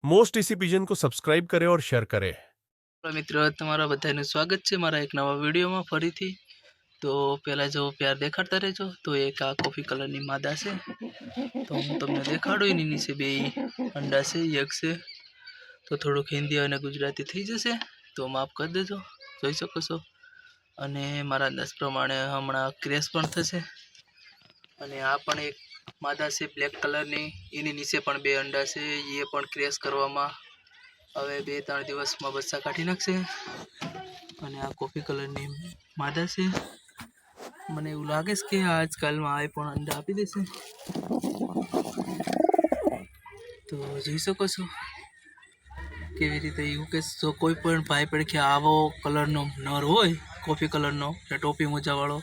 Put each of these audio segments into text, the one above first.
Most इसी pigeon को subscribe करें और शेयर करें। मित्रों तमारा बधाईનું स्वागत है मारा एक नवा वीडियो में फरीथी। तो पहला जो प्यार देखाड़ता रहो तो एक आ कॉफी कलर नी मादा से तो हूँ तमने देखाड़ू एनी नीचे बे अंडा से एक से तो थोड़ुंक हिंदी और गुजराती थी जैसे तो माफ कर देजो जोई शको छो। अने मारा अंदाज प्रमाणे हमणा क्रेश पण थशे अने आ पण एक मादा से ब्लेक कलर नी एनी नीचे पण बे अंडा से ये पण क्रेश करवामां हवे 2-3 दिवस में बच्चा काढी नाखशे। अने आ कॉफी कलर नी मादा छे मने एवुं लागे छे के आजकाल में आ पण अंडा आपी देशे। तो जोई शको छो केवी रीते युकेश जो कोई पण भाई पड़खे आवो कलर नो नर होय कॉफी कलर नो ने टोपी मोजा वाळो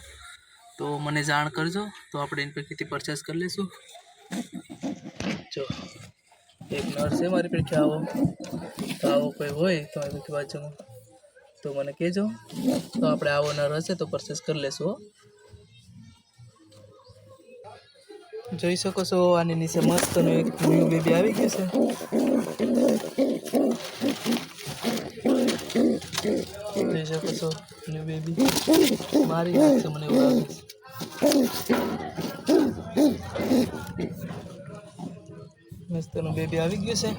तो मने जाण करजो तो आपणे एनी पासेथी परचेस कर लेशुं। जो एक नर से मारी पड़खे आवो तो आवो कोई होय तो आ बाजू तो मने कहेजो तो आपणे आवो नर हशे तो परचेस कर लेशुं। जोई शको छो आनी नीचे मस्त नो एक न्यू बेबी आवी गयो छे। જોઈ શકો છો ન્યુ બેબી મારી નાખશે મને એવું લાગે છે। મસ્તનું બેબી આવી ગયું છે।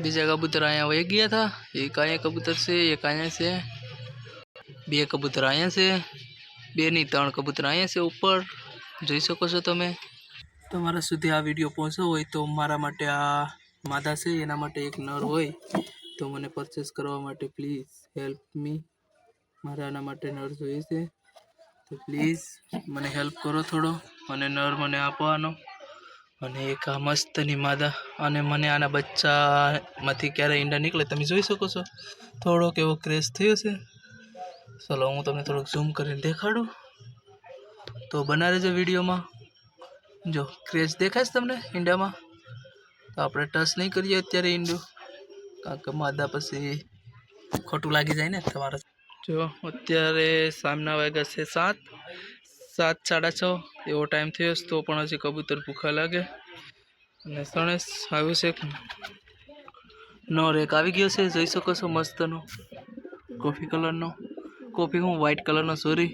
બીજા કબૂતર અહીંયા વહી ગયા था एक અહીંયા કબૂતર છે એક અહીંયા છે બે કબૂતર અહીંયા છે બે ની ત્રણ કબૂતર અહીંયા છે ઉપર જોઈ શકો છો તમે। તમારા સુધી આ વિડીયો પહોંચ્યો હોય તો મારા માટે આ માદા છે એના માટે એક નર હોય तो મને પરચેસ કરવા માટે પ્લીઝ હેલ્પ મી મારે આના માટે નર જોઈએ છે તો પ્લીઝ મને હેલ્પ કરો થોડો અને નર મને આપવાનો અને એક આ મસ્તની માદા અને મને આના બચ્ચામાંથી ક્યારે ઈંડા નીકળે તમે જોઈ શકો છો। થોડોક એવો ક્રેશ થયો છે। ચલો હું તમને થોડુંક ઝૂમ કરીને દેખાડું તો બના રહેજો વિડીયોમાં। જો ક્રેશ દેખાય છે તમને ઈંડામાં તો આપણે ટચ નહીં કરીએ અત્યારે ઈંડું કારણ કે માદા પછી ખોટું લાગી જાય ને તમારે। જો અત્યારે સાંજના વાગ્યા છે 7:30 એવો ટાઈમ થયો તો પણ હજી કબૂતર ભૂખા લાગે અને સણેસ આવ્યું છે નર એક આવી ગયો છે જોઈ શકો છો મસ્તનો કોફી કલરનો કોફી હું વ્હાઈટ કલરનો સોરી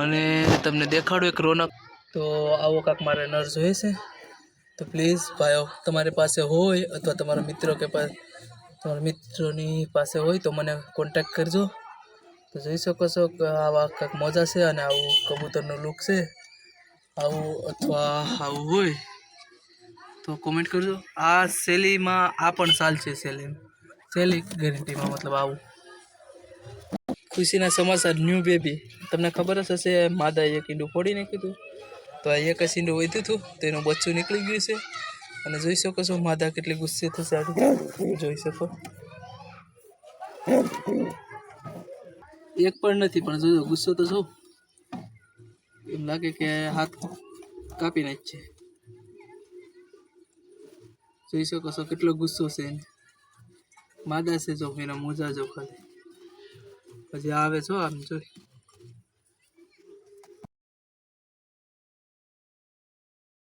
અને તમને દેખાડું એક રોનક તો આવો કાંક મારે નર જોઈએ છે तो प्लीज़ भाइयों तमारे पास होय अथवा तमारा मित्रों के पास तमारा मित्रोनी पासे होय तो मने कॉन्टेक्ट करजो। तो જોઈ શકો છો કે આવા કાંક મોજા છે અને આવું કબૂતરનો લુક છે આવું અથવા આવું હોય તો કોમેન્ટ કરજો। આ શૈલીમાં આ પણ ચાલશે શૈલી ગેરંટીમાં मतलब આવું ખુશીના સમાચાર ન્યૂ બેબી તમને ખબર જ હશે માદા એક ઈંડું ફોડી નાખ્યું હતું तो आ एक ज ईंडું વધ્યું હતું તેનું બચ્ચું નીકળી ગયું છે અને જોઈ શકો છો માદા કેટલી ગુસ્સે થશે આ જોઈ શકો એક પણ નથી પણ જોજો ગુસ્સો તો જો એમ લાગે કે હાથ કાપી નાખશે જોઈ શકો છો કેટલો ગુસ્સો છે એને માદા છે જો એના મોજા જો ખાલી પછી આવે છો આમ જોઈ